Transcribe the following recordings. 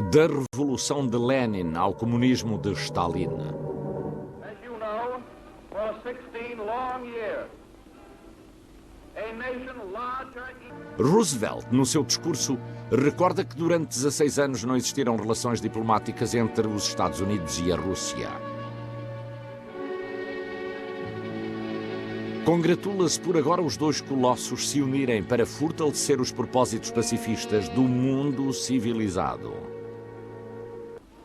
Da revolução de Lenin ao comunismo de Stalin. As you know, for 16 long years, a nation larger... Roosevelt, no seu discurso, recorda que durante 16 anos não existiram relações diplomáticas entre os Estados Unidos e a Rússia. Congratula-se por agora os dois colossos se unirem para fortalecer os propósitos pacifistas do mundo civilizado.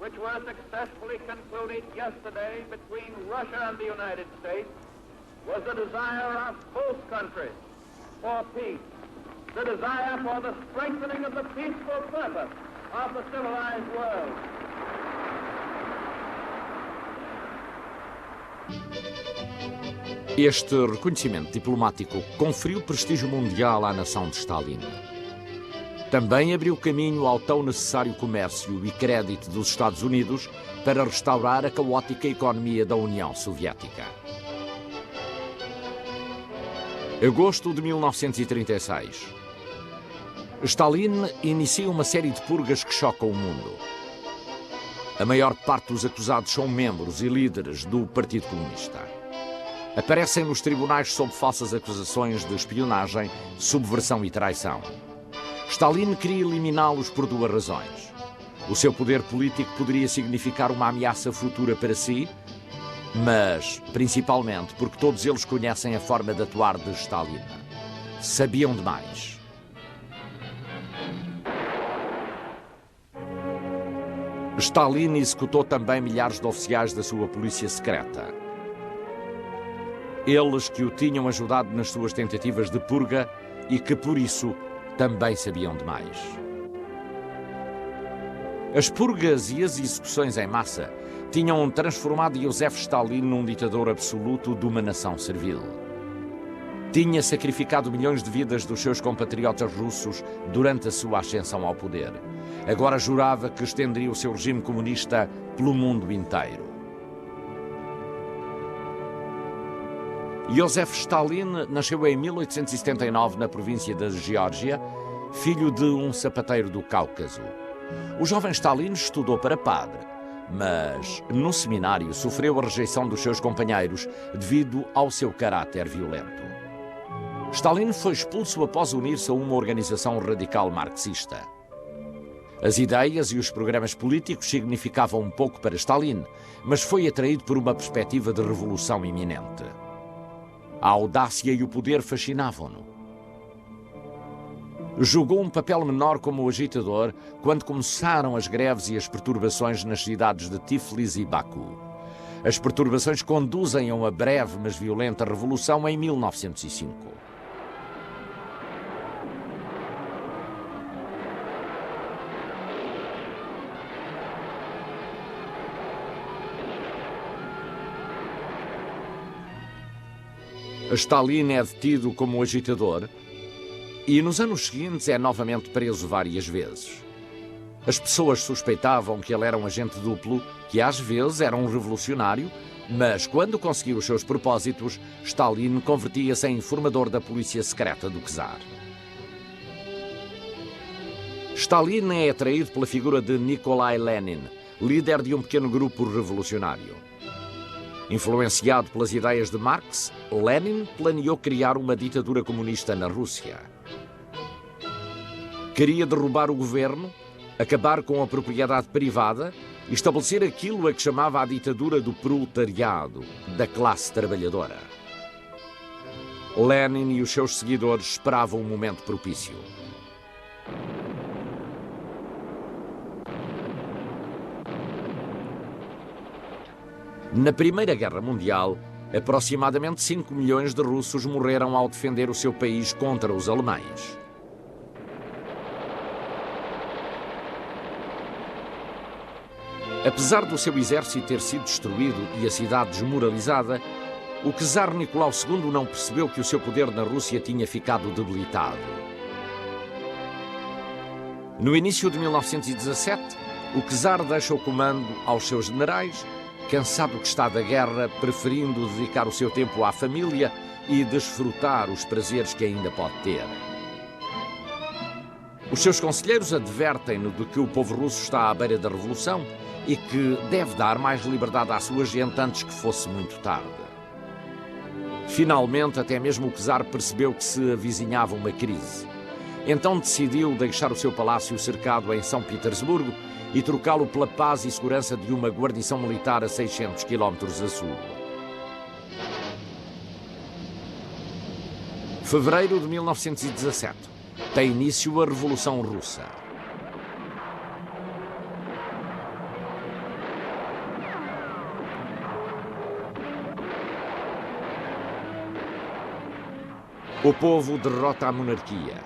which were successfully concluded yesterday between Russia and the United States, was the desire of both countries for peace, the desire for the strengthening of the peaceful purpose of the civilized world. Este reconhecimento diplomático conferiu prestígio mundial à nação de Stalin. Também abriu caminho ao tão necessário comércio e crédito dos Estados Unidos para restaurar a caótica economia da União Soviética. Agosto de 1936. Stalin inicia uma série de purgas que chocam o mundo. A maior parte dos acusados são membros e líderes do Partido Comunista. Aparecem nos tribunais sob falsas acusações de espionagem, subversão e traição. Stalin queria eliminá-los por duas razões. O seu poder político poderia significar uma ameaça futura para si, mas, principalmente, porque todos eles conhecem a forma de atuar de Stalin. Sabiam demais. Stalin executou também milhares de oficiais da sua polícia secreta. Eles que o tinham ajudado nas suas tentativas de purga e que, por isso, também sabiam demais. As purgas e as execuções em massa tinham transformado Joseph Stalin num ditador absoluto de uma nação servil. Tinha sacrificado milhões de vidas dos seus compatriotas russos durante a sua ascensão ao poder. Agora jurava que estenderia o seu regime comunista pelo mundo inteiro. Joseph Stalin nasceu em 1879 na província da Geórgia, filho de um sapateiro do Cáucaso. O jovem Stalin estudou para padre, mas no seminário sofreu a rejeição dos seus companheiros devido ao seu caráter violento. Stalin foi expulso após unir-se a uma organização radical marxista. As ideias e os programas políticos significavam um pouco para Stalin, mas foi atraído por uma perspectiva de revolução iminente. A audácia e o poder fascinavam-no. Jogou um papel menor como agitador quando começaram as greves e as perturbações nas cidades de Tiflis e Baku. As perturbações conduzem a uma breve mas violenta revolução em 1905. Stalin é detido como agitador e nos anos seguintes é novamente preso várias vezes. As pessoas suspeitavam que ele era um agente duplo, que às vezes era um revolucionário, mas quando conseguiu os seus propósitos, Stalin convertia-se em informador da polícia secreta do czar. Stalin é atraído pela figura de Nikolai Lenin, líder de um pequeno grupo revolucionário. Influenciado pelas ideias de Marx, Lenin planeou criar uma ditadura comunista na Rússia. Queria derrubar o governo, acabar com a propriedade privada e estabelecer aquilo a que chamava a ditadura do proletariado, da classe trabalhadora. Lenin e os seus seguidores esperavam um momento propício. Na Primeira Guerra Mundial, aproximadamente 5 milhões de russos morreram ao defender o seu país contra os alemães. Apesar do seu exército ter sido destruído e a cidade desmoralizada, o czar Nicolau II não percebeu que o seu poder na Rússia tinha ficado debilitado. No início de 1917, o czar deixa o comando aos seus generais, cansado que está da guerra, preferindo dedicar o seu tempo à família e desfrutar os prazeres que ainda pode ter. Os seus conselheiros advertem-no de que o povo russo está à beira da revolução e que deve dar mais liberdade à sua gente antes que fosse muito tarde. Finalmente, até mesmo o czar percebeu que se avizinhava uma crise. Então decidiu deixar o seu palácio cercado em São Petersburgo e trocá-lo pela paz e segurança de uma guarnição militar a 600 quilómetros a sul. Fevereiro de 1917. Tem início a Revolução Russa. O povo derrota a monarquia.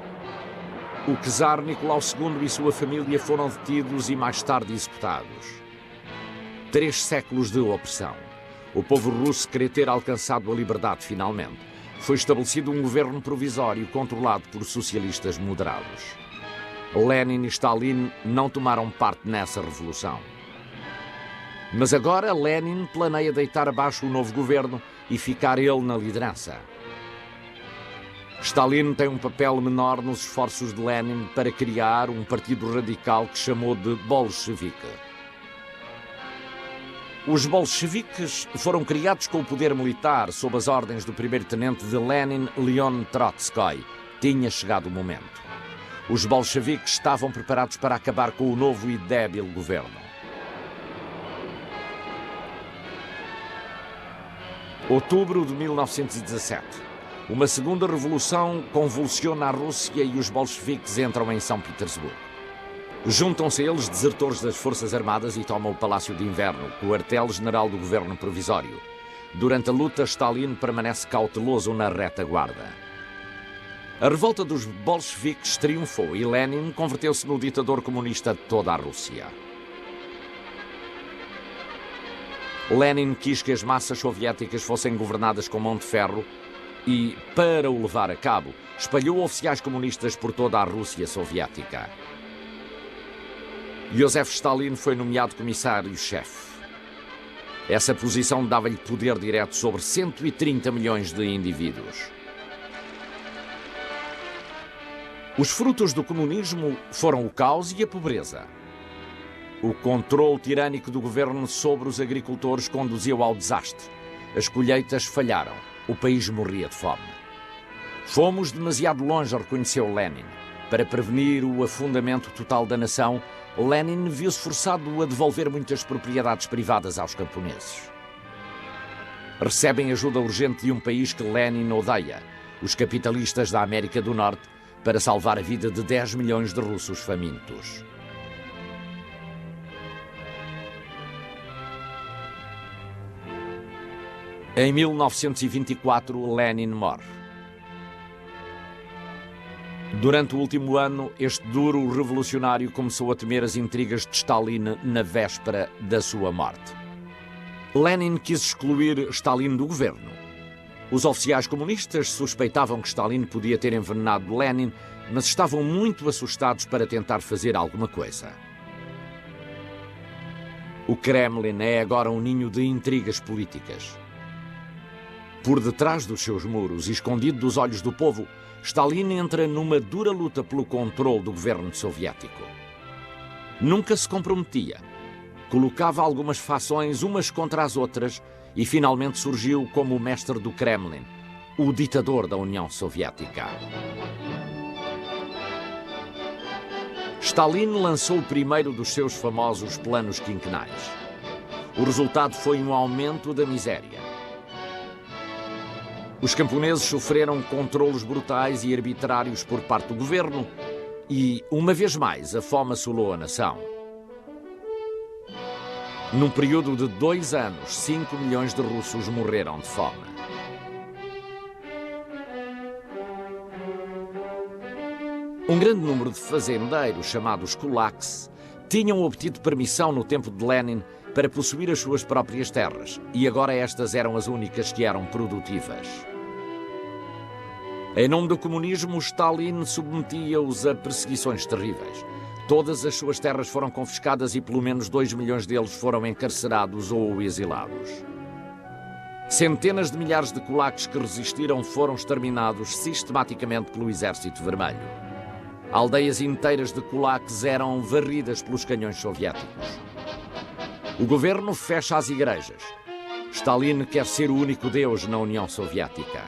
O czar Nicolau II e sua família foram detidos e mais tarde executados. 3 séculos de opressão. O povo russo queria ter alcançado a liberdade finalmente. Foi estabelecido um governo provisório controlado por socialistas moderados. Lenin e Stalin não tomaram parte nessa revolução. Mas agora Lenin planeia deitar abaixo o novo governo e ficar ele na liderança. Stalin tem um papel menor nos esforços de Lenin para criar um partido radical que chamou de bolchevique. Os bolcheviques foram criados com o poder militar sob as ordens do primeiro-tenente de Lenin, Leon Trotsky. Tinha chegado o momento. Os bolcheviques estavam preparados para acabar com o novo e débil governo. Outubro de 1917. Uma segunda revolução convulsiona a Rússia e os bolcheviques entram em São Petersburgo. Juntam-se a eles desertores das Forças Armadas e tomam o Palácio de Inverno, quartel-general do governo provisório. Durante a luta, Stalin permanece cauteloso na retaguarda. A revolta dos bolcheviques triunfou e Lenin converteu-se no ditador comunista de toda a Rússia. Lenin quis que as massas soviéticas fossem governadas com mão de ferro e, para o levar a cabo, espalhou oficiais comunistas por toda a Rússia soviética. Joseph Stalin foi nomeado comissário-chefe. Essa posição dava-lhe poder direto sobre 130 milhões de indivíduos. Os frutos do comunismo foram o caos e a pobreza. O controle tirânico do governo sobre os agricultores conduziu ao desastre. As colheitas falharam. O país morria de fome. Fomos demasiado longe, reconheceu Lenin. Para prevenir o afundamento total da nação, Lenin viu-se forçado a devolver muitas propriedades privadas aos camponeses. Recebem ajuda urgente de um país que Lenin odeia, os capitalistas da América do Norte, para salvar a vida de 10 milhões de russos famintos. Em 1924, Lenin morre. Durante o último ano, este duro revolucionário começou a temer as intrigas de Stalin na véspera da sua morte. Lenin quis excluir Stalin do governo. Os oficiais comunistas suspeitavam que Stalin podia ter envenenado Lenin, mas estavam muito assustados para tentar fazer alguma coisa. O Kremlin é agora um ninho de intrigas políticas. Por detrás dos seus muros e escondido dos olhos do povo, Stalin entra numa dura luta pelo controle do governo soviético. Nunca se comprometia. Colocava algumas fações umas contra as outras e finalmente surgiu como o mestre do Kremlin, o ditador da União Soviética. Stalin lançou o primeiro dos seus famosos planos quinquenais. O resultado foi um aumento da miséria. Os camponeses sofreram controlos brutais e arbitrários por parte do governo e, uma vez mais, a fome assolou a nação. Num período de 2 anos, 5 milhões de russos morreram de fome. Um grande número de fazendeiros, chamados kulaks, tinham obtido permissão no tempo de Lenin para possuir as suas próprias terras, e agora estas eram as únicas que eram produtivas. Em nome do comunismo, Stalin submetia-os a perseguições terríveis. Todas as suas terras foram confiscadas e pelo menos 2 milhões deles foram encarcerados ou exilados. Centenas de milhares de kulaks que resistiram foram exterminados sistematicamente pelo Exército Vermelho. Aldeias inteiras de kulaks eram varridas pelos canhões soviéticos. O governo fecha as igrejas. Stalin quer ser o único Deus na União Soviética.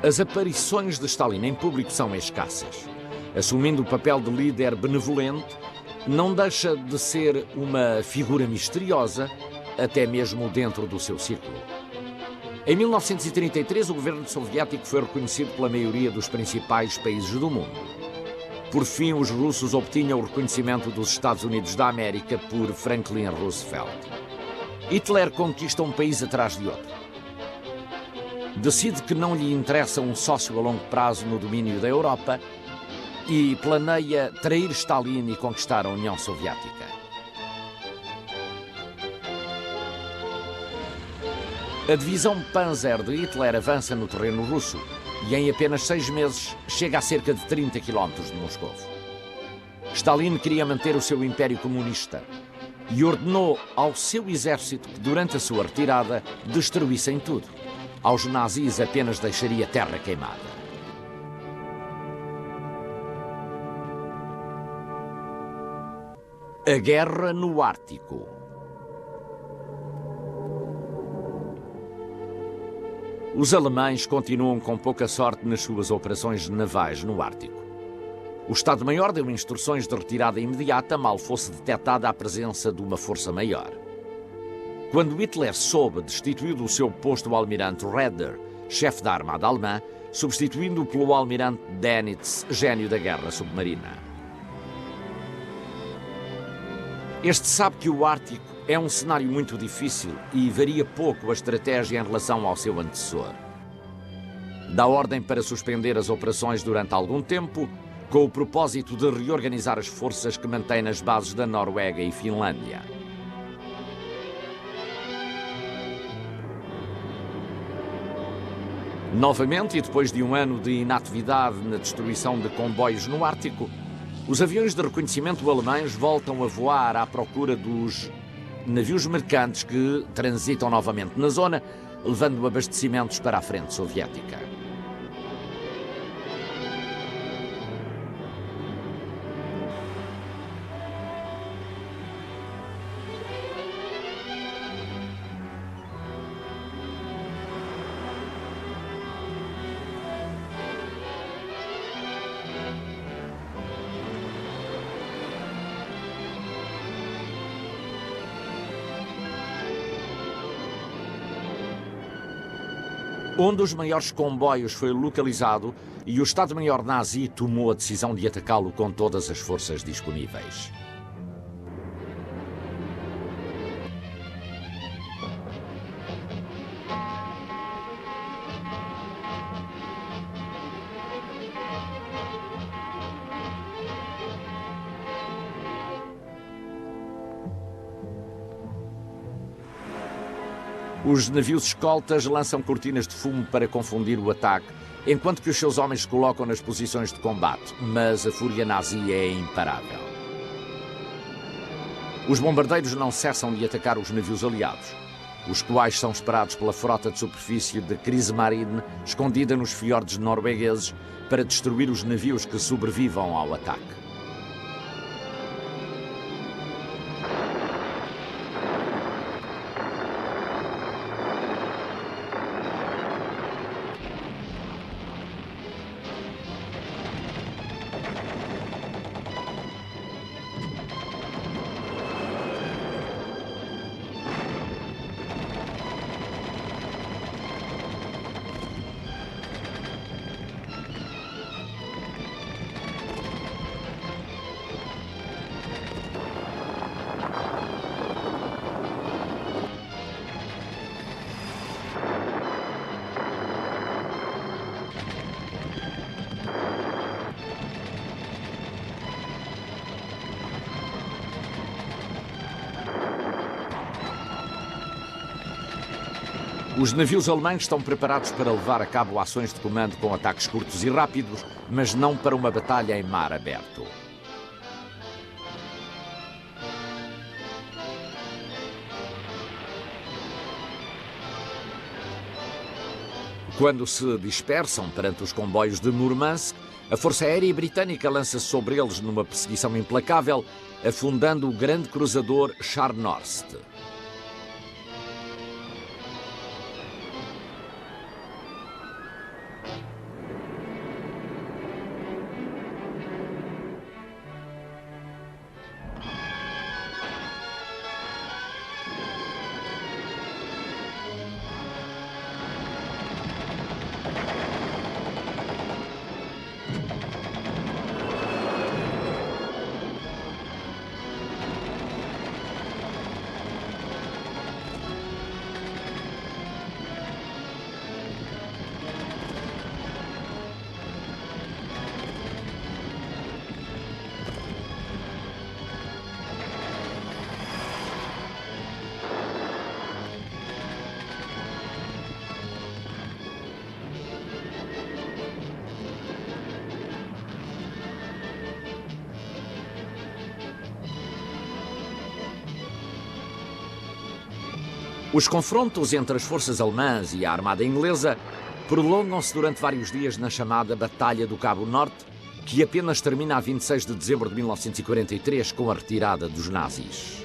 As aparições de Stalin em público são escassas. Assumindo o papel de líder benevolente, não deixa de ser uma figura misteriosa, até mesmo dentro do seu círculo. Em 1933, o governo soviético foi reconhecido pela maioria dos principais países do mundo. Por fim, os russos obtinham o reconhecimento dos Estados Unidos da América por Franklin Roosevelt. Hitler conquista um país atrás de outro. Decide que não lhe interessa um sócio a longo prazo no domínio da Europa e planeia trair Stalin e conquistar a União Soviética. A divisão Panzer de Hitler avança no terreno russo e em apenas 6 meses chega a cerca de 30 km de Moscou. Stalin queria manter o seu império comunista e ordenou ao seu exército que, durante a sua retirada, destruíssem tudo. Aos nazis apenas deixaria terra queimada. A guerra no Ártico. Os alemães continuam com pouca sorte nas suas operações navais no Ártico. O Estado-Maior deu instruções de retirada imediata, mal fosse detectada a presença de uma força maior. Quando Hitler soube, destituiu do seu posto o almirante Raeder, chefe da armada alemã, substituindo-o pelo almirante Dönitz, gênio da guerra submarina. Este sabe que o Ártico é um cenário muito difícil e varia pouco a estratégia em relação ao seu antecessor. Dá ordem para suspender as operações durante algum tempo, com o propósito de reorganizar as forças que mantém nas bases da Noruega e Finlândia. Novamente, e depois de um ano de inatividade na destruição de comboios no Ártico, os aviões de reconhecimento alemães voltam a voar à procura dos navios mercantes que transitam novamente na zona, levando abastecimentos para a frente soviética. Um dos maiores comboios foi localizado e o Estado-Maior nazi tomou a decisão de atacá-lo com todas as forças disponíveis. Os navios escoltas lançam cortinas de fumo para confundir o ataque, enquanto que os seus homens se colocam nas posições de combate, mas a fúria nazi é imparável. Os bombardeiros não cessam de atacar os navios aliados, os quais são esperados pela frota de superfície de Kriegsmarine, escondida nos fiordes noruegueses, para destruir os navios que sobrevivam ao ataque. Os navios alemães estão preparados para levar a cabo ações de comando com ataques curtos e rápidos, mas não para uma batalha em mar aberto. Quando se dispersam perante os comboios de Murmansk, a Força Aérea Britânica lança-se sobre eles numa perseguição implacável, afundando o grande cruzador Scharnhorst. Os confrontos entre as forças alemãs e a armada inglesa prolongam-se durante vários dias na chamada Batalha do Cabo Norte, que apenas termina a 26 de dezembro de 1943 com a retirada dos nazis.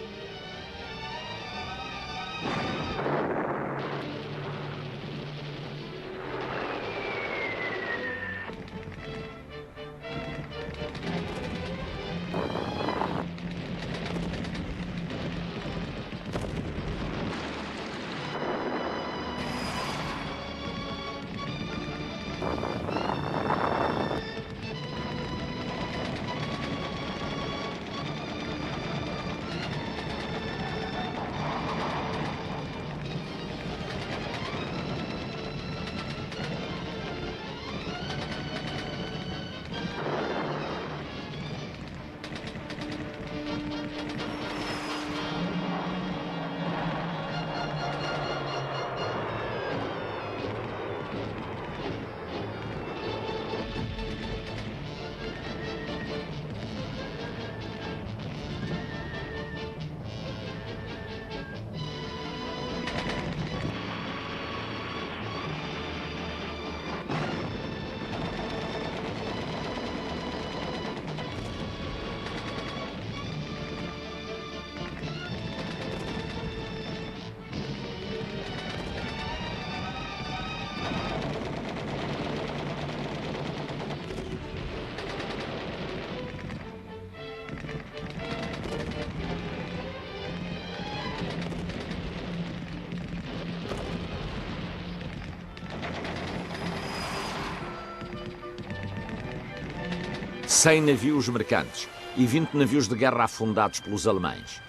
Cem navios mercantes e 20 navios de guerra afundados pelos alemães.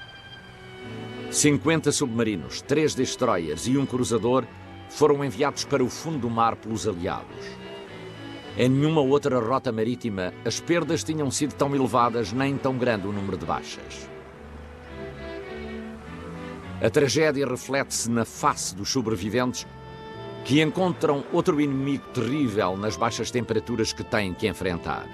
50 submarinos, 3 destroyers e um cruzador foram enviados para o fundo do mar pelos aliados. Em nenhuma outra rota marítima as perdas tinham sido tão elevadas nem tão grande o número de baixas. A tragédia reflete-se na face dos sobreviventes, que encontram outro inimigo terrível nas baixas temperaturas que têm que enfrentar.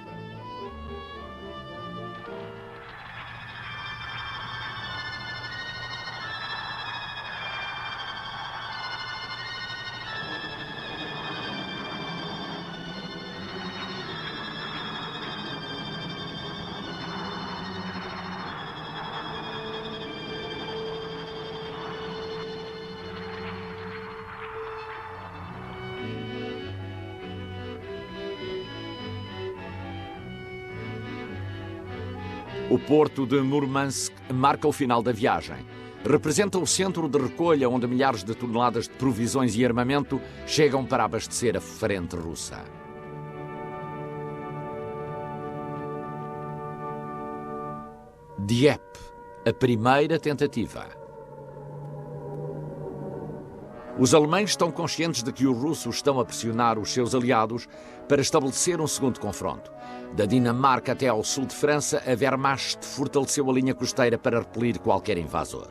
O porto de Murmansk marca o final da viagem. Representa o centro de recolha onde milhares de toneladas de provisões e armamento chegam para abastecer a frente russa. Dieppe, a primeira tentativa. Os alemães estão conscientes de que os russos estão a pressionar os seus aliados para estabelecer um segundo confronto. Da Dinamarca até ao sul de França, a Wehrmacht fortaleceu a linha costeira para repelir qualquer invasor.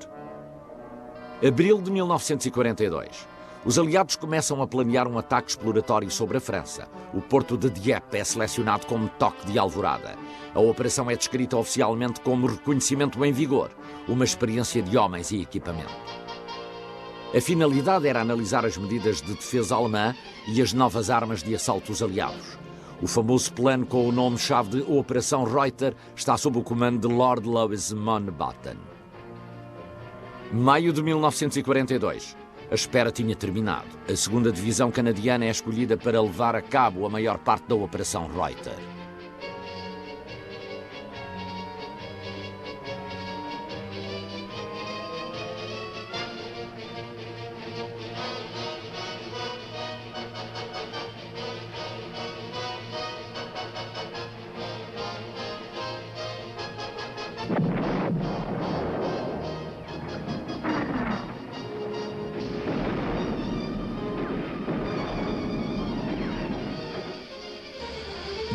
Abril de 1942. Os aliados começam a planear um ataque exploratório sobre a França. O porto de Dieppe é selecionado como toque de alvorada. A operação é descrita oficialmente como reconhecimento em vigor, uma experiência de homens e equipamento. A finalidade era analisar as medidas de defesa alemã e as novas armas de assalto dos aliados. O famoso plano com o nome-chave de Operação Reuter está sob o comando de Lord Louis Mountbatten. Maio de 1942. A espera tinha terminado. A 2ª Divisão Canadiana é escolhida para levar a cabo a maior parte da Operação Reuter.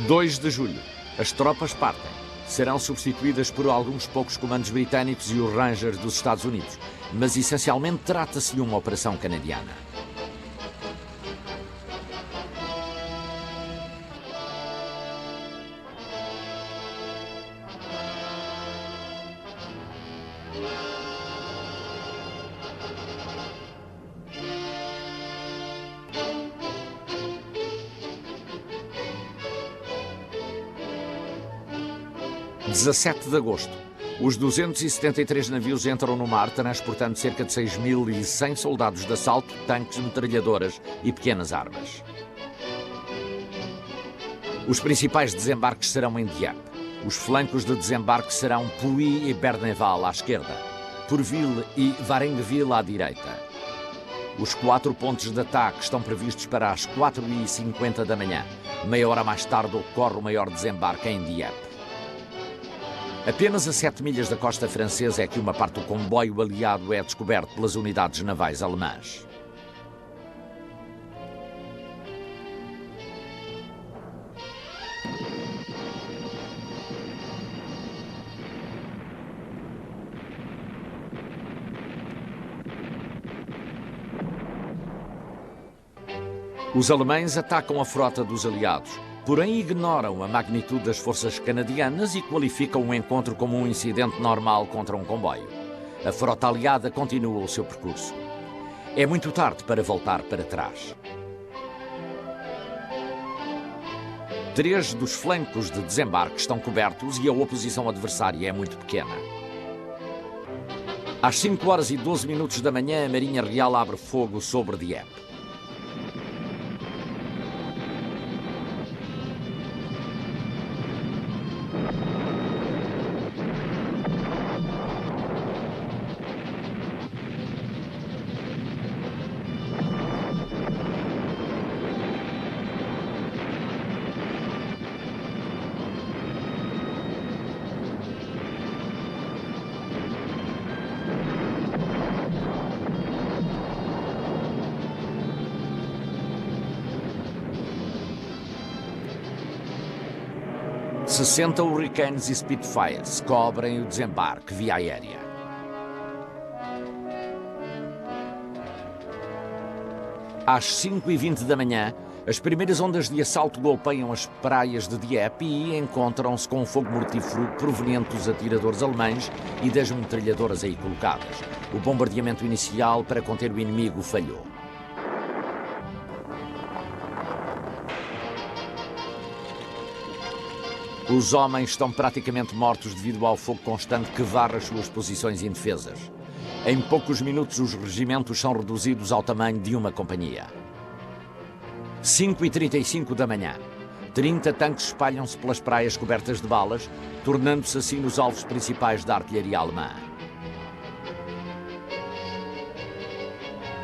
(2 de julho). As tropas partem. Serão substituídas por alguns poucos comandos britânicos e os Rangers dos Estados Unidos, mas essencialmente trata-se de uma operação canadiana. (18 de agosto). Os 273 navios entram no mar, transportando cerca de 6.100 soldados de assalto, tanques, metralhadoras e pequenas armas. Os principais desembarques serão em Dieppe. Os flancos de desembarque serão Puy e Berneval à esquerda, Pourville e Varennes-Ville à direita. Os 4 pontos de ataque estão previstos para as 4h50 da manhã. Meia hora mais tarde ocorre o maior desembarque em Dieppe. Apenas a 7 milhas da costa francesa é que uma parte do comboio aliado é descoberto pelas unidades navais alemãs. Os alemães atacam a frota dos aliados, porém ignoram a magnitude das forças canadianas e qualificam o encontro como um incidente normal contra um comboio. A frota aliada continua o seu percurso. É muito tarde para voltar para trás. 3 dos flancos de desembarque estão cobertos e a oposição adversária é muito pequena. Às 5h12 da manhã, a Marinha Real abre fogo sobre Dieppe. (60 Hurricanes e Spitfires cobrem o desembarque via aérea. Às 5h20 da manhã, as primeiras ondas de assalto golpeiam as praias de Dieppe e encontram-se com um fogo mortífero proveniente dos atiradores alemães e das metralhadoras aí colocadas. O bombardeamento inicial para conter o inimigo falhou. Os homens estão praticamente mortos devido ao fogo constante que varre as suas posições indefesas. Em poucos minutos, os regimentos são reduzidos ao tamanho de uma companhia. 5h35 da manhã. 30 tanques espalham-se pelas praias cobertas de balas, tornando-se assim nos alvos principais da artilharia alemã.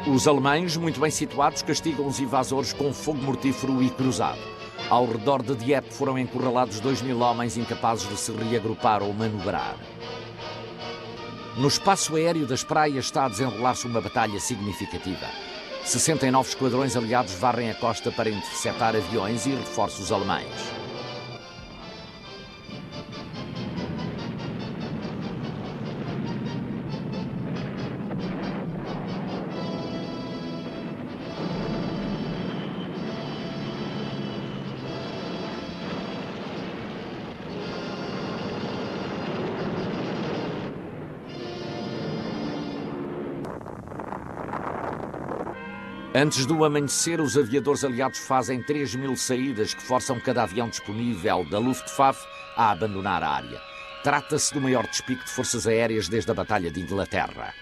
Os alemães, muito bem situados, castigam os invasores com fogo mortífero e cruzado. Ao redor de Dieppe foram encurralados 2.000 homens incapazes de se reagrupar ou manobrar. No espaço aéreo das praias está a desenrolar-se uma batalha significativa. 69 esquadrões aliados varrem a costa para interceptar aviões e reforços alemães. Antes do amanhecer, os aviadores aliados fazem 3.000 saídas que forçam cada avião disponível da Luftwaffe a abandonar a área. Trata-se do maior despique de forças aéreas desde a Batalha de Inglaterra.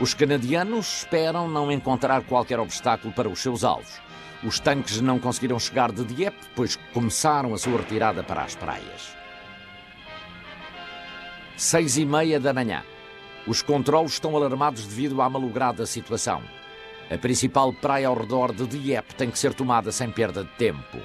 Os canadianos esperam não encontrar qualquer obstáculo para os seus alvos. Os tanques não conseguiram chegar de Dieppe, pois começaram a sua retirada para as praias. 6h30 da manhã. Os controlos estão alarmados devido à malograda situação. A principal praia ao redor de Dieppe tem que ser tomada sem perda de tempo.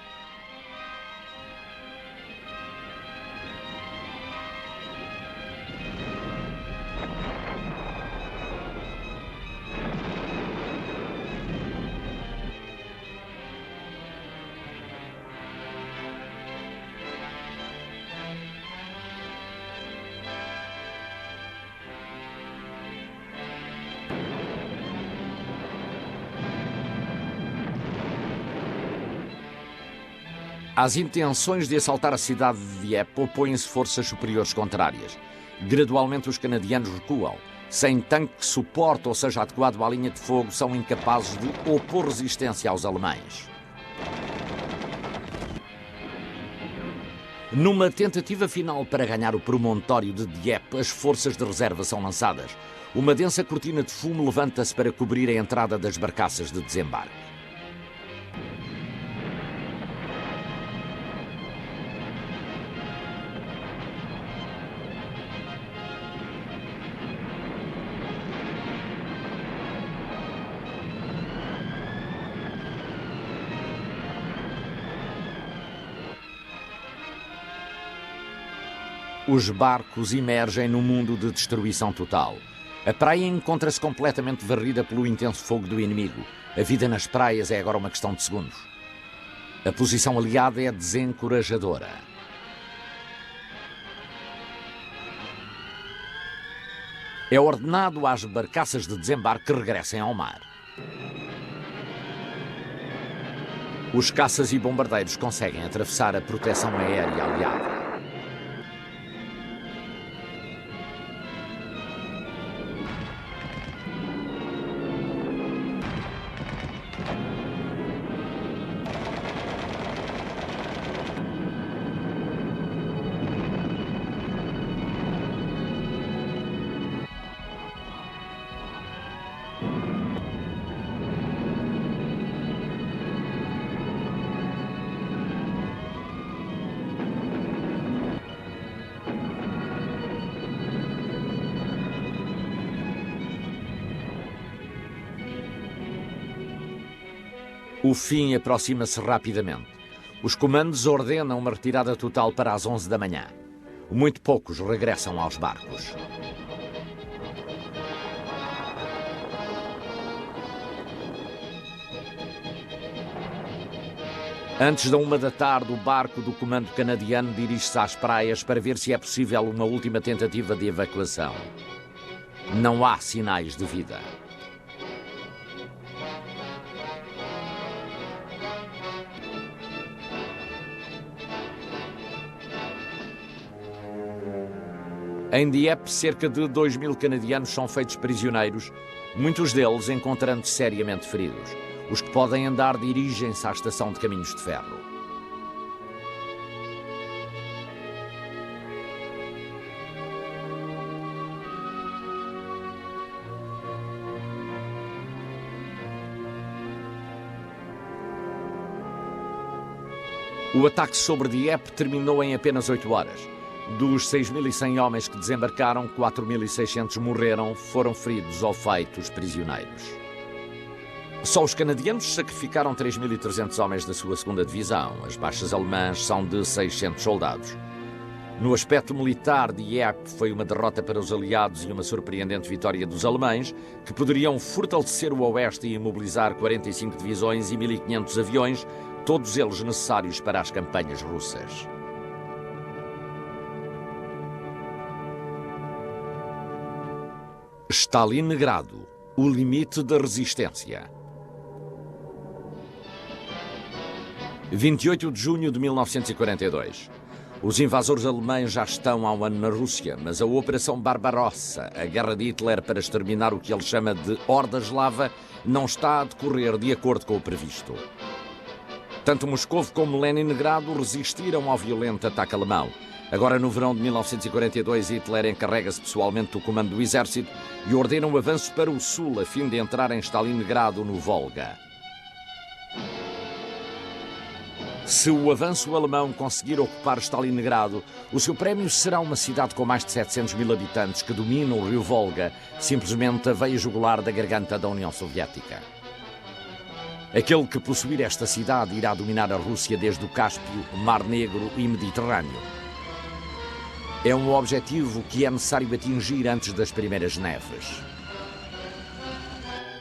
Às intenções de assaltar a cidade de Dieppe opõem-se forças superiores contrárias. Gradualmente os canadianos recuam. Sem tanque que suporte ou seja adequado à linha de fogo, são incapazes de opor resistência aos alemães. Numa tentativa final para ganhar o promontório de Dieppe, as forças de reserva são lançadas. Uma densa cortina de fumo levanta-se para cobrir a entrada das barcaças de desembarque. Os barcos emergem num mundo de destruição total. A praia encontra-se completamente varrida pelo intenso fogo do inimigo. A vida nas praias é agora uma questão de segundos. A posição aliada é desencorajadora. É ordenado às barcaças de desembarque que regressem ao mar. Os caças e bombardeiros conseguem atravessar a proteção aérea aliada. O fim aproxima-se rapidamente. Os comandos ordenam uma retirada total para as 11 da manhã. Muito poucos regressam aos barcos. Antes da 1 da tarde, o barco do comando canadiano dirige-se às praias para ver se é possível uma última tentativa de evacuação. Não há sinais de vida. Em Dieppe, cerca de 2.000 canadianos são feitos prisioneiros, muitos deles encontrando-se seriamente feridos. Os que podem andar dirigem-se à estação de caminhos de ferro. O ataque sobre Dieppe terminou em apenas 8 horas. Dos 6.100 homens que desembarcaram, 4.600 morreram, foram feridos ou feitos prisioneiros. Só os canadianos sacrificaram 3.300 homens da sua segunda divisão. As baixas alemãs são de 600 soldados. No aspecto militar, Dieppe foi uma derrota para os aliados e uma surpreendente vitória dos alemães, que poderiam fortalecer o oeste e imobilizar 45 divisões e 1.500 aviões, todos eles necessários para as campanhas russas. Stalingrado, o limite da resistência. 28 de junho de 1942. Os invasores alemães já estão há um ano na Rússia, mas a Operação Barbarossa, a guerra de Hitler para exterminar o que ele chama de Horda Eslava, não está a decorrer de acordo com o previsto. Tanto Moscovo como Leningrado resistiram ao violento ataque alemão. Agora, no verão de 1942, Hitler encarrega-se pessoalmente do comando do exército e ordena um avanço para o sul, a fim de entrar em Stalingrado, no Volga. Se o avanço alemão conseguir ocupar Stalingrado, o seu prémio será uma cidade com mais de 700 mil habitantes que domina o rio Volga, simplesmente a veia jugular da garganta da União Soviética. Aquele que possuir esta cidade irá dominar a Rússia desde o Cáspio, Mar Negro e Mediterrâneo. É um objetivo que é necessário atingir antes das primeiras neves.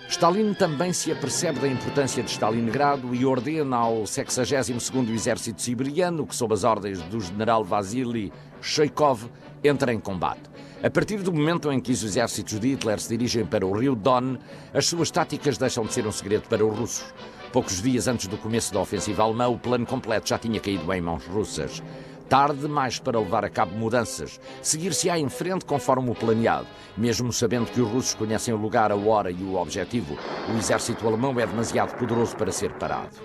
Stalin também se apercebe da importância de Stalingrado e ordena ao 62º Exército Siberiano, que sob as ordens do general Vasily Chekhov, entra em combate. A partir do momento em que os exércitos de Hitler se dirigem para o rio Don, as suas táticas deixam de ser um segredo para os russos. Poucos dias antes do começo da ofensiva alemã, o plano completo já tinha caído em mãos russas. Tarde demais para levar a cabo mudanças. Seguir-se-á em frente conforme o planeado. Mesmo sabendo que os russos conhecem o lugar, a hora e o objetivo, o exército alemão é demasiado poderoso para ser parado.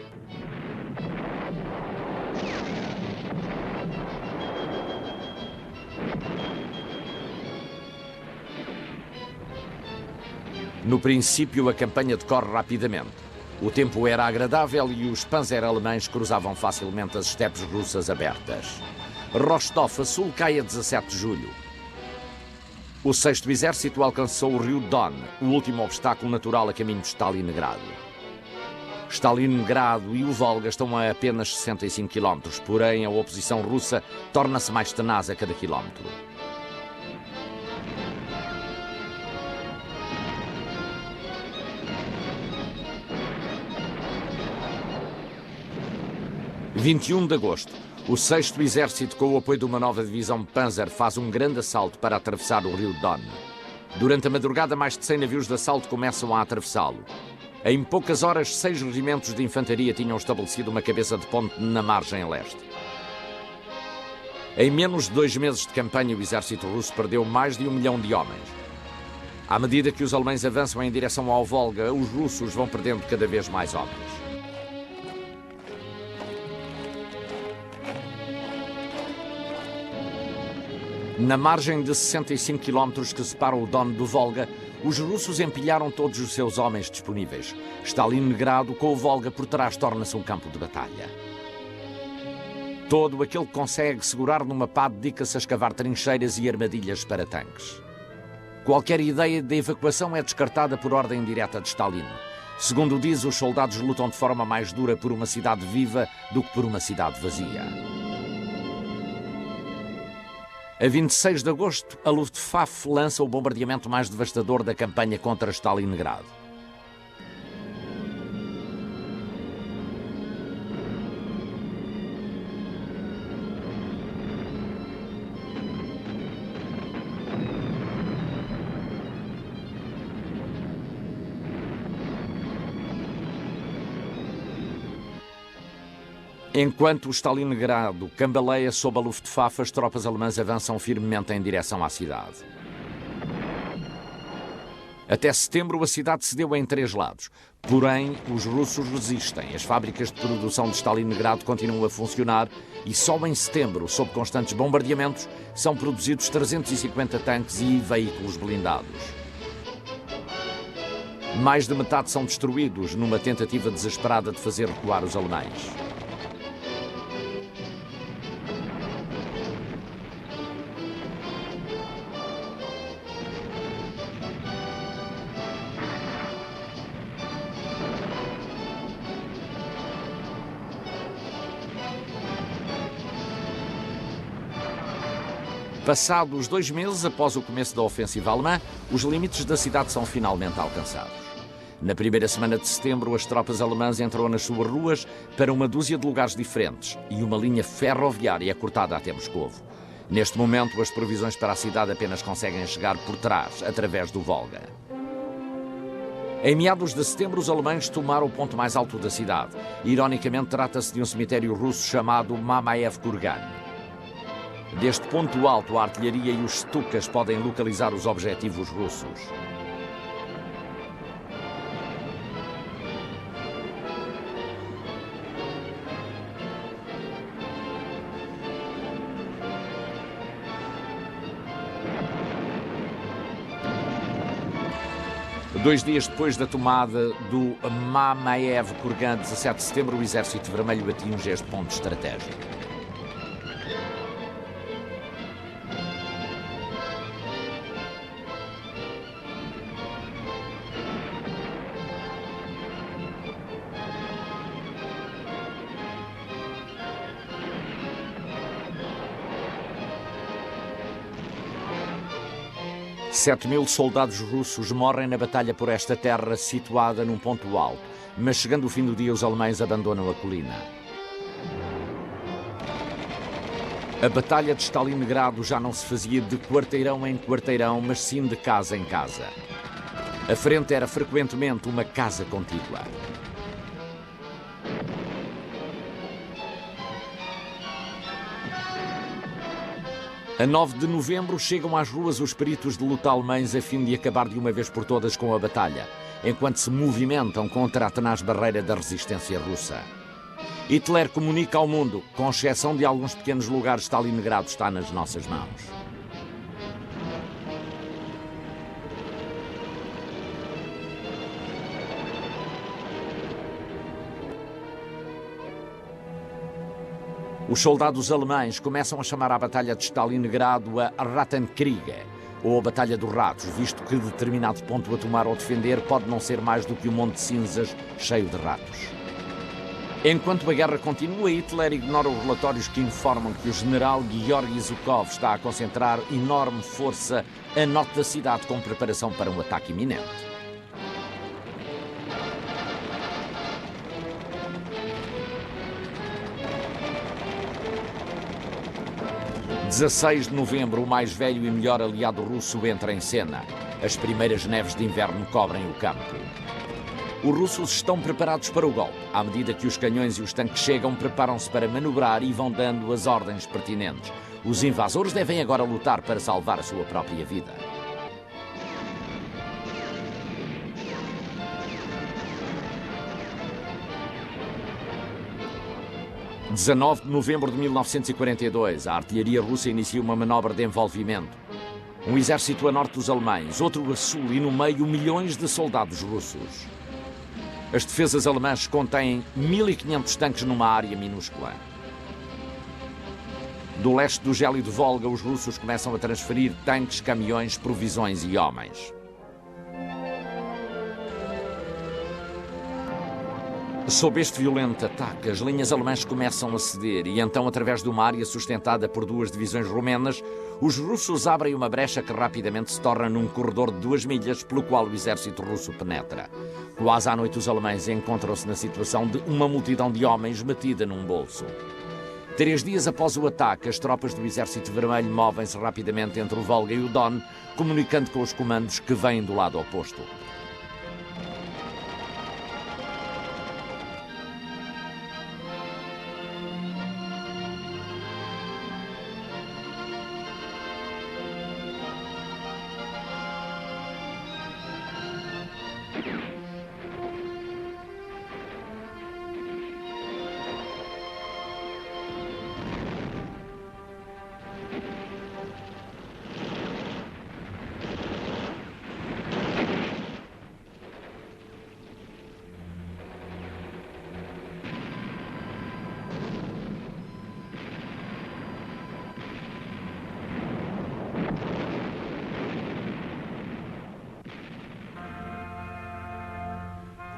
No princípio, a campanha decorre rapidamente. O tempo era agradável e os panzer alemães cruzavam facilmente as estepes russas abertas. Rostov, a sul, cai a 17 de julho. O 6º Exército alcançou o rio Don, o último obstáculo natural a caminho de Stalingrado. Stalingrado e o Volga estão a apenas 65 km, porém a oposição russa torna-se mais tenaz a cada quilómetro. – 21 de agosto, o 6º Exército, com o apoio de uma nova divisão Panzer, faz um grande assalto para atravessar o rio Don. Durante a madrugada, mais de 100 navios de assalto começam a atravessá-lo. Em poucas horas, 6 regimentos de infantaria tinham estabelecido uma cabeça de ponte na margem leste. Em menos de 2 meses de campanha, o exército russo perdeu mais de 1 milhão de homens. À medida que os alemães avançam em direção ao Volga, os russos vão perdendo cada vez mais homens. Na margem de 65 km que separam o Don do Volga, os russos empilharam todos os seus homens disponíveis. Stalingrado, com o Volga por trás, torna-se um campo de batalha. Todo aquele que consegue segurar numa pá dedica-se a escavar trincheiras e armadilhas para tanques. Qualquer ideia de evacuação é descartada por ordem direta de Stalin. Segundo diz, os soldados lutam de forma mais dura por uma cidade viva do que por uma cidade vazia. A 26 de agosto, a Luftwaffe lança o bombardeamento mais devastador da campanha contra Stalingrado. Enquanto o Stalingrado cambaleia sob a Luftwaffe, as tropas alemãs avançam firmemente em direção à cidade. Até setembro, a cidade cedeu em 3 lados. Porém, os russos resistem. As fábricas de produção de Stalingrado continuam a funcionar e só em setembro, sob constantes bombardeamentos, são produzidos 350 tanques e veículos blindados. Mais de metade são destruídos numa tentativa desesperada de fazer recuar os alemães. Passados 2 meses após o começo da ofensiva alemã, os limites da cidade são finalmente alcançados. Na primeira semana de setembro, as tropas alemãs entram nas suas ruas para uma dúzia de lugares diferentes e uma linha ferroviária é cortada até Moscovo. Neste momento, as provisões para a cidade apenas conseguem chegar por trás, através do Volga. Em meados de setembro, os alemães tomaram o ponto mais alto da cidade. Ironicamente, trata-se de um cemitério russo chamado Mamaev Kurgan. Deste ponto alto, a artilharia e os Stukas podem localizar os objetivos russos. Dois dias depois da tomada do Mamaev Kurgan, 17 de setembro, o Exército Vermelho atinge este ponto estratégico. Sete 7.000 soldados russos morrem na batalha por esta terra situada num ponto alto, mas chegando o fim do dia os alemães abandonam a colina. A batalha de Stalingrado já não se fazia de quarteirão em quarteirão, mas sim de casa em casa. A frente era frequentemente uma casa contígua. A 9 de novembro chegam às ruas os peritos de luta alemães a fim de acabar de uma vez por todas com a batalha, enquanto se movimentam contra a tenaz barreira da resistência russa. Hitler comunica ao mundo, com exceção de alguns pequenos lugares, Stalingrado está nas nossas mãos. Os soldados alemães começam a chamar à Batalha de Stalingrado a Rattenkrieg, ou a Batalha dos Ratos, visto que determinado ponto a tomar ou defender pode não ser mais do que um monte de cinzas cheio de ratos. Enquanto a guerra continua, Hitler ignora os relatórios que informam que o general Georgy Zhukov está a concentrar enorme força a norte da cidade com preparação para um ataque iminente. – 16 de novembro, o mais velho e melhor aliado russo entra em cena. As primeiras neves de inverno cobrem o campo. Os russos estão preparados para o golpe. À medida que os canhões e os tanques chegam, preparam-se para manobrar e vão dando as ordens pertinentes. Os invasores devem agora lutar para salvar a sua própria vida. – 19 de novembro de 1942, a artilharia russa inicia uma manobra de envolvimento. Um exército a norte dos alemães, outro a sul e no meio milhões de soldados russos. As defesas alemãs contêm 1.500 tanques numa área minúscula. Do leste do gélido Volga, os russos começam a transferir tanques, caminhões, provisões e homens. Sob este violento ataque, as linhas alemãs começam a ceder e então, através de uma área sustentada por duas divisões romenas, os russos abrem uma brecha que rapidamente se torna num corredor de 2 milhas pelo qual o exército russo penetra. Quase à noite, os alemães encontram-se na situação de uma multidão de homens metida num bolso. 3 dias após o ataque, as tropas do Exército Vermelho movem-se rapidamente entre o Volga e o Don, comunicando com os comandos que vêm do lado oposto.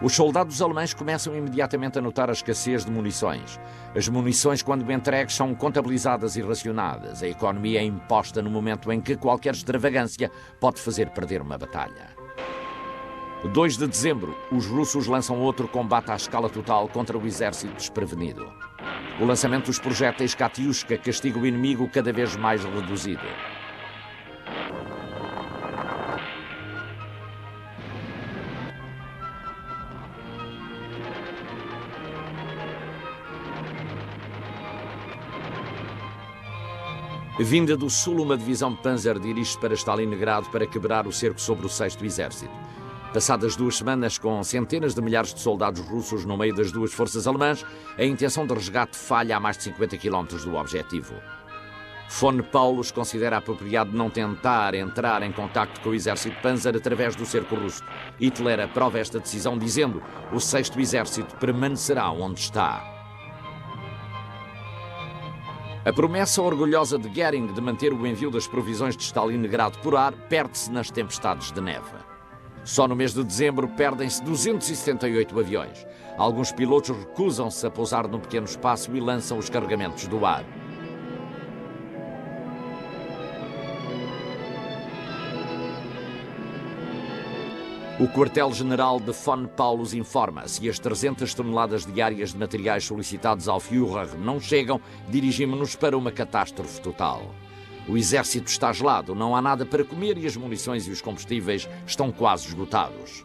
Os soldados alemães começam imediatamente a notar a escassez de munições. As munições, quando entregues, são contabilizadas e racionadas. A economia é imposta no momento em que qualquer extravagância pode fazer perder uma batalha. 2 de dezembro, os russos lançam outro combate à escala total contra o exército desprevenido. O lançamento dos projéteis Katyushka castiga o inimigo cada vez mais reduzido. Vinda do sul, uma divisão Panzer dirige-se para Stalingrado para quebrar o cerco sobre o 6º Exército. Passadas 2 semanas, com centenas de milhares de soldados russos no meio das duas forças alemãs, a intenção de resgate falha a mais de 50 km do objetivo. Von Paulus considera apropriado não tentar entrar em contacto com o exército Panzer através do cerco russo. Hitler aprova esta decisão dizendo: o 6º Exército permanecerá onde está. A promessa orgulhosa de Goering de manter o envio das provisões de Stalingrado por ar perde-se nas tempestades de neve. Só no mês de dezembro perdem-se 278 aviões. Alguns pilotos recusam-se a pousar num pequeno espaço e lançam os carregamentos do ar. O quartel-general de Von Paulus informa: se as 300 toneladas diárias de materiais solicitados ao Führer não chegam, dirigimos-nos para uma catástrofe total. O exército está gelado, não há nada para comer e as munições e os combustíveis estão quase esgotados.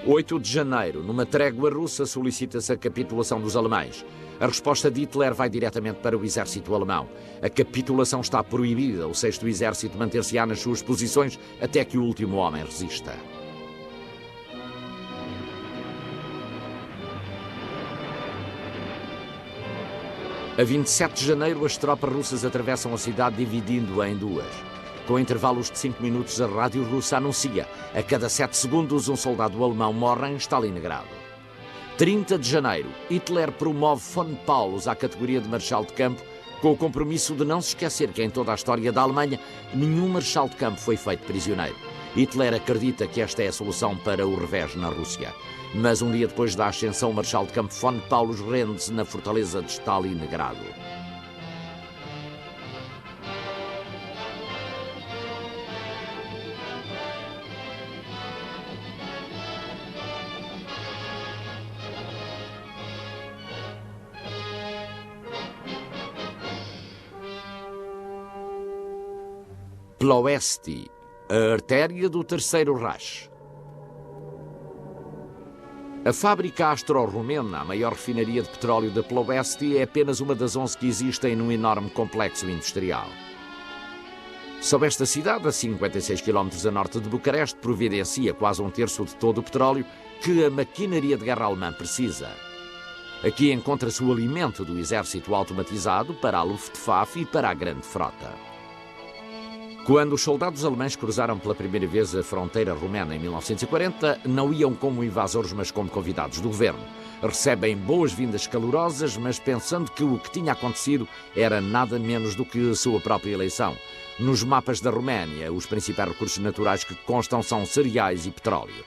8 de janeiro, numa trégua russa, solicita-se a capitulação dos alemães. A resposta de Hitler vai diretamente para o exército alemão. A capitulação está proibida. O 6º Exército manter-se-á nas suas posições até que o último homem resista. A 27 de janeiro, as tropas russas atravessam a cidade dividindo-a em duas. Com intervalos de 5 minutos, a rádio russa anuncia: a cada 7 segundos um soldado alemão morre em Stalingrado. 30 de janeiro, Hitler promove Von Paulus à categoria de marechal de campo, com o compromisso de não se esquecer que em toda a história da Alemanha nenhum marechal de campo foi feito prisioneiro. Hitler acredita que esta é a solução para o revés na Rússia. Mas um dia depois da ascensão, o marechal de campo Von Paulus rende-se na fortaleza de Stalingrado. Ploesti, a artéria do Terceiro Reich. A fábrica austro-romena, a maior refinaria de petróleo de Ploesti, é apenas uma das 11 que existem num enorme complexo industrial. Sob esta cidade, a 56 km a norte de Bucareste, providencia quase 1/3 de todo o petróleo que a maquinaria de guerra alemã precisa. Aqui encontra-se o alimento do exército automatizado para a Luftwaffe e para a grande frota. Quando os soldados alemães cruzaram pela primeira vez a fronteira romena em 1940, não iam como invasores, mas como convidados do governo. Recebem boas-vindas calorosas, mas pensando que o que tinha acontecido era nada menos do que a sua própria eleição. Nos mapas da Roménia, os principais recursos naturais que constam são cereais e petróleo.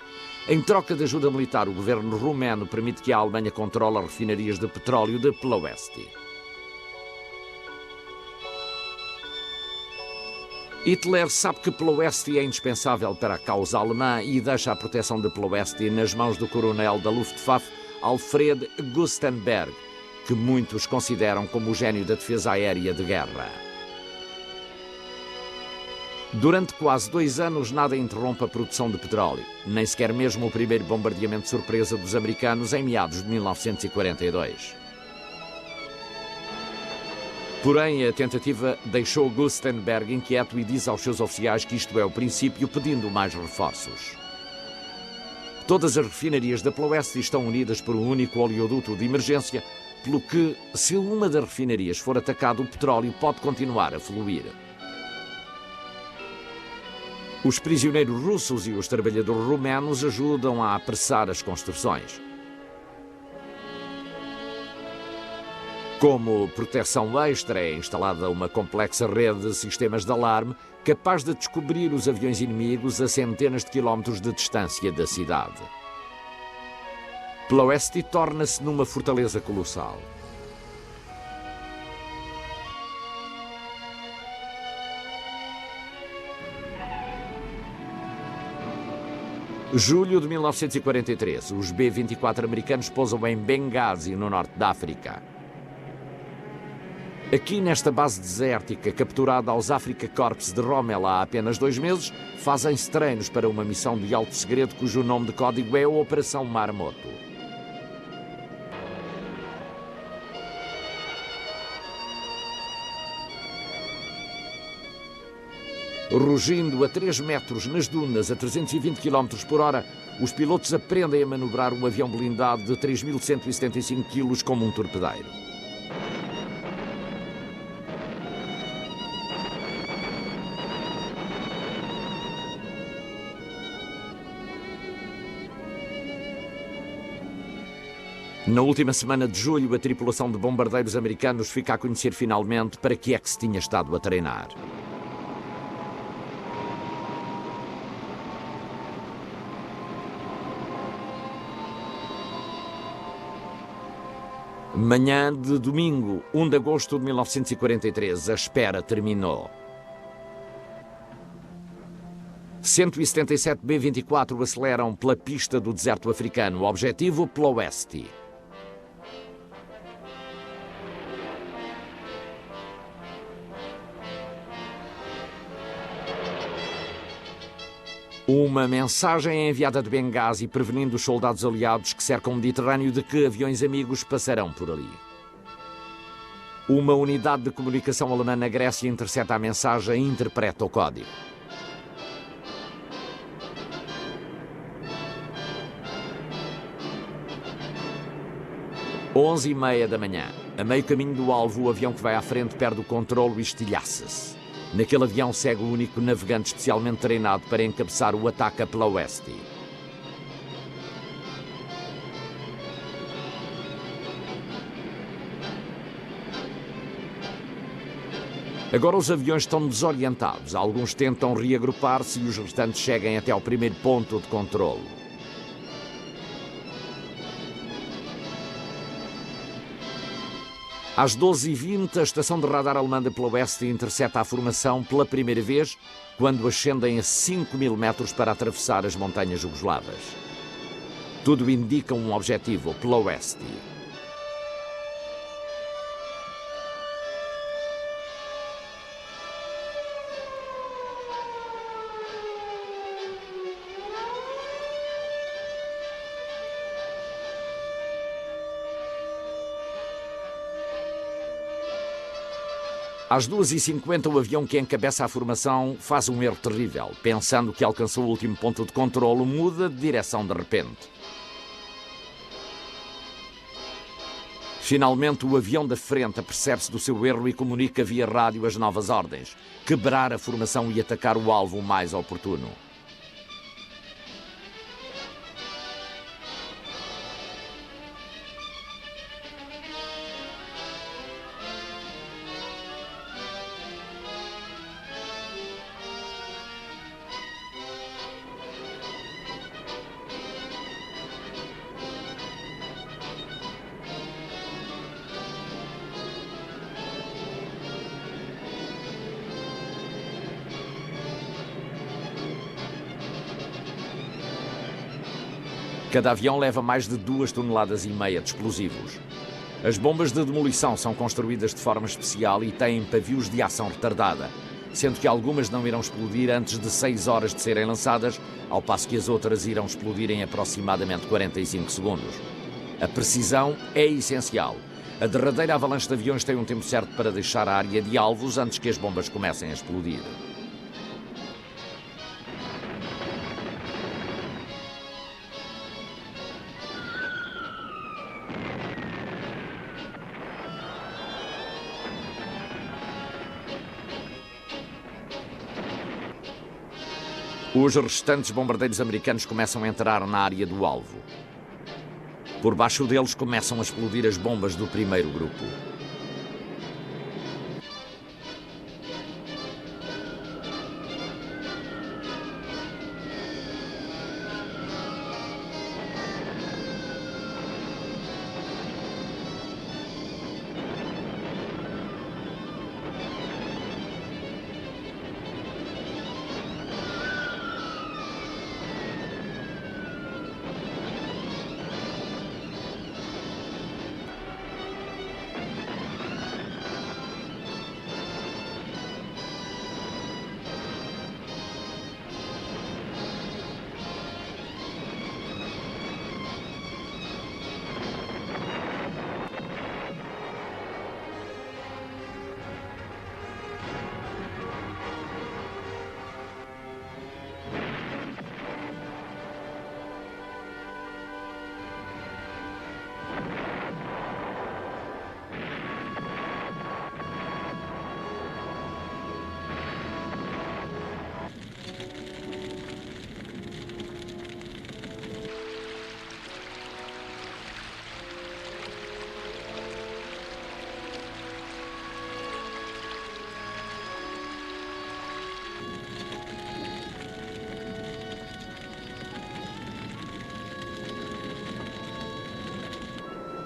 Em troca de ajuda militar, o governo romeno permite que a Alemanha controle as refinarias de petróleo de Ploesti. Hitler sabe que Ploesti é indispensável para a causa alemã e deixa a proteção de Ploesti nas mãos do coronel da Luftwaffe, Alfred Gustenberg, que muitos consideram como o gênio da defesa aérea de guerra. Durante quase 2 anos, nada interrompe a produção de petróleo, nem sequer mesmo o primeiro bombardeamento de surpresa dos americanos em meados de 1942. Porém, a tentativa deixou Gustenberg inquieto e diz aos seus oficiais que isto é o princípio, pedindo mais reforços. Todas as refinarias da Ploesti estão unidas por um único oleoduto de emergência, pelo que, se uma das refinarias for atacada, o petróleo pode continuar a fluir. Os prisioneiros russos e os trabalhadores romenos ajudam a apressar as construções. Como proteção extra, é instalada uma complexa rede de sistemas de alarme capaz de descobrir os aviões inimigos a centenas de quilómetros de distância da cidade. Ploesti torna-se numa fortaleza colossal. Julho de 1943, os B-24 americanos pousam em Benghazi, no norte da África. Aqui, nesta base desértica, capturada aos Afrika Korps de Rommel há apenas 2 meses, fazem-se treinos para uma missão de alto segredo cujo nome de código é Operação Marmoto. Rugindo a 3 metros nas dunas a 320 km por hora, os pilotos aprendem a manobrar um avião blindado de 3.175 kg como um torpedeiro. Na última semana de julho, a tripulação de bombardeiros americanos fica a conhecer finalmente para que é que se tinha estado a treinar. Manhã de domingo, 1 de agosto de 1943, a espera terminou. 177 B-24 aceleram pela pista do deserto africano. Objetivo, Ploesti. Uma mensagem é enviada de Benghazi prevenindo os soldados aliados que cercam o Mediterrâneo de que aviões amigos passarão por ali. Uma unidade de comunicação alemã na Grécia intercepta a mensagem e interpreta o código. Às 11h30 da manhã, a meio caminho do alvo, o avião que vai à frente perde o controlo e estilhaça-se. Naquele avião segue o único navegante especialmente treinado para encabeçar o ataque a Ploesti. Agora os aviões estão desorientados. Alguns tentam reagrupar-se e os restantes seguem até ao primeiro ponto de controlo. Às 12h20, a estação de radar alemã de Ploesti intercepta a formação pela primeira vez, quando ascendem a 5.000 metros para atravessar as montanhas jugoslavas. Tudo indica um objetivo, Ploesti. Às 2h50, o avião que encabeça a formação faz um erro terrível. Pensando que alcançou o último ponto de controlo, muda de direção de repente. Finalmente, o avião da frente apercebe-se do seu erro e comunica via rádio as novas ordens: quebrar a formação e atacar o alvo mais oportuno. Cada avião leva mais de 2,5 toneladas de explosivos. As bombas de demolição são construídas de forma especial e têm pavios de ação retardada, sendo que algumas não irão explodir antes de 6 horas de serem lançadas, ao passo que as outras irão explodir em aproximadamente 45 segundos. A precisão é essencial. A derradeira avalanche de aviões tem um tempo certo para deixar a área de alvos antes que as bombas comecem a explodir. Os restantes bombardeiros americanos começam a entrar na área do alvo. Por baixo deles começam a explodir as bombas do primeiro grupo.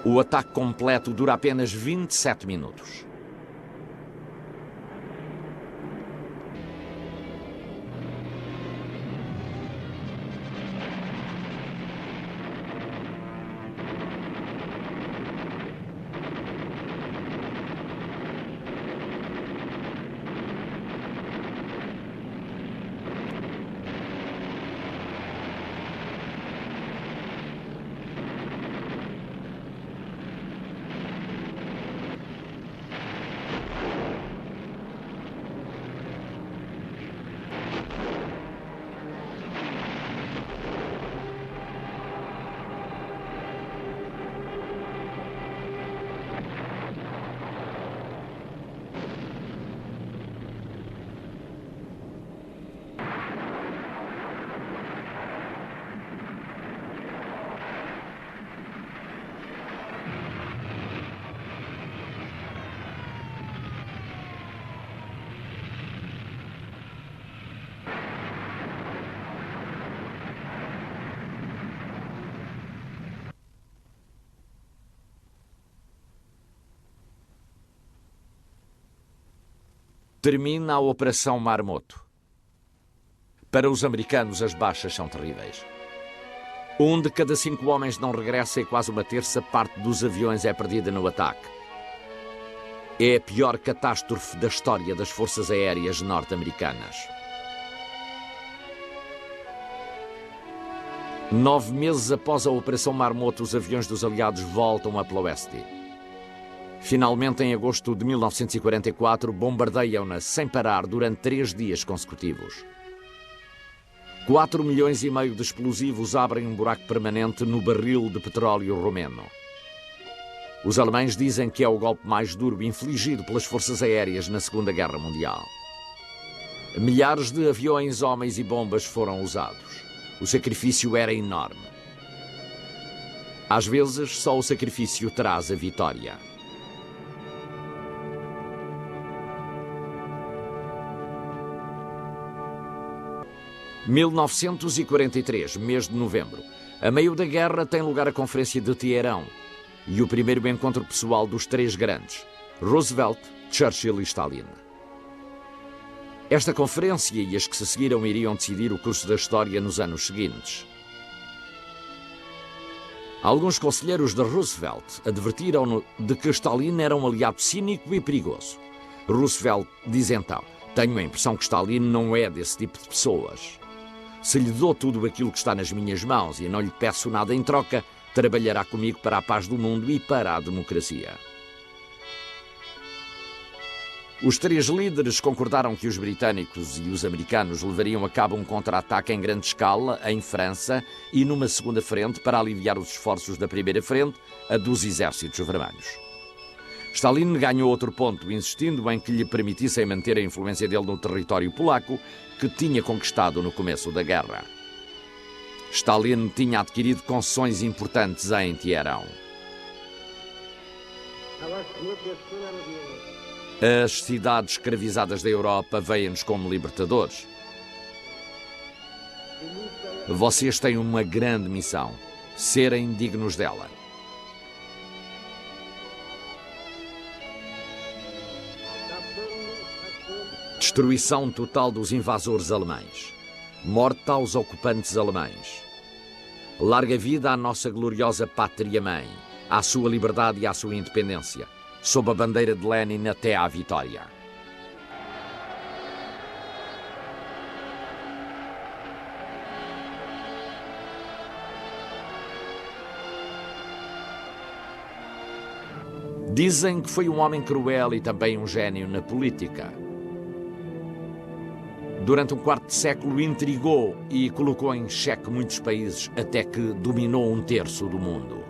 O ataque completo dura apenas 27 minutos. Termina a Operação Marmoto. Para os americanos, as baixas são terríveis. 1 de cada 5 homens não regressa e quase uma terça parte dos aviões é perdida no ataque. É a pior catástrofe da história das forças aéreas norte-americanas. 9 meses após a Operação Marmoto, os aviões dos aliados voltam a Ploesti. Finalmente, em agosto de 1944, bombardeiam-na sem parar durante 3 dias consecutivos. 4,5 milhões de explosivos abrem um buraco permanente no barril de petróleo romeno. Os alemães dizem que é o golpe mais duro infligido pelas forças aéreas na Segunda Guerra Mundial. Milhares de aviões, homens e bombas foram usados. O sacrifício era enorme. Às vezes, só o sacrifício traz a vitória. – 1943, mês de novembro. A meio da guerra tem lugar a Conferência de Teherão e o primeiro encontro pessoal dos 3 grandes, Roosevelt, Churchill e Stalin. Esta conferência e as que se seguiram iriam decidir o curso da história nos anos seguintes. Alguns conselheiros de Roosevelt advertiram-no de que Stalin era um aliado cínico e perigoso. Roosevelt diz então: tenho a impressão que Stalin não é desse tipo de pessoas. Se lhe dou tudo aquilo que está nas minhas mãos e não lhe peço nada em troca, trabalhará comigo para a paz do mundo e para a democracia. Os 3 líderes concordaram que os britânicos e os americanos levariam a cabo um contra-ataque em grande escala em França e numa segunda frente para aliviar os esforços da primeira frente, a dos exércitos vermelhos. Stalin ganhou outro ponto, insistindo em que lhe permitissem manter a influência dele no território polaco, que tinha conquistado no começo da guerra. Stalin tinha adquirido concessões importantes em Teherão. As cidades escravizadas da Europa veem-nos como libertadores. Vocês têm uma grande missão: serem dignos dela. Destruição total dos invasores alemães. Morte aos ocupantes alemães. Larga vida à nossa gloriosa pátria-mãe, à sua liberdade e à sua independência, sob a bandeira de Lenin até à vitória. Dizem que foi um homem cruel e também um gênio na política. Durante um quarto de século intrigou e colocou em xeque muitos países até que dominou 1/3 do mundo.